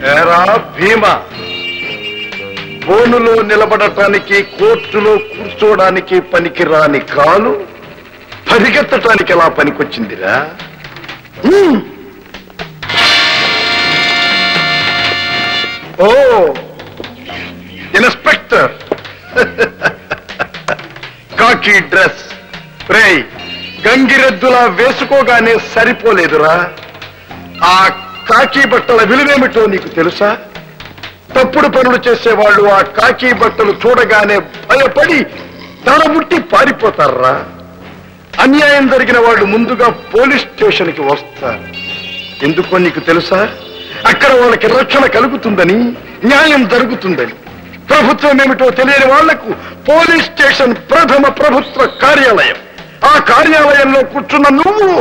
ఏరా భీమా, బోనులో నిలబడటానికి కోర్టులో కూర్చోడానికి పనికిరాని కాలు పరిగెత్తటానికి ఎలా పనికొచ్చిందిరా? ఓ ఇన్స్పెక్టర్, కాకి డ్రెస్ రేయ్ గంగిరెద్దులా వేసుకోగానే సరిపోలేదురా. ఆ కాకి బట్టల విలువేమిటో నీకు తెలుసా? తప్పుడు పనులు చేసేవాళ్ళు ఆ కాకి బట్టలు చూడగానే భయపడి తడబుట్టి పారిపోతారా. అన్యాయం జరిగిన వాళ్ళు ముందుగా పోలీస్ స్టేషన్కి వస్తారు. ఎందుకో నీకు తెలుసా? అక్కడ వాళ్ళకి రక్షణ కలుగుతుందని, న్యాయం జరుగుతుందని. ప్రభుత్వం ఏమిటో తెలియని వాళ్లకు పోలీస్ స్టేషన్ ప్రథమ ప్రభుత్వ కార్యాలయం. ఆ కార్యాలయంలో కూర్చున్న నువ్వు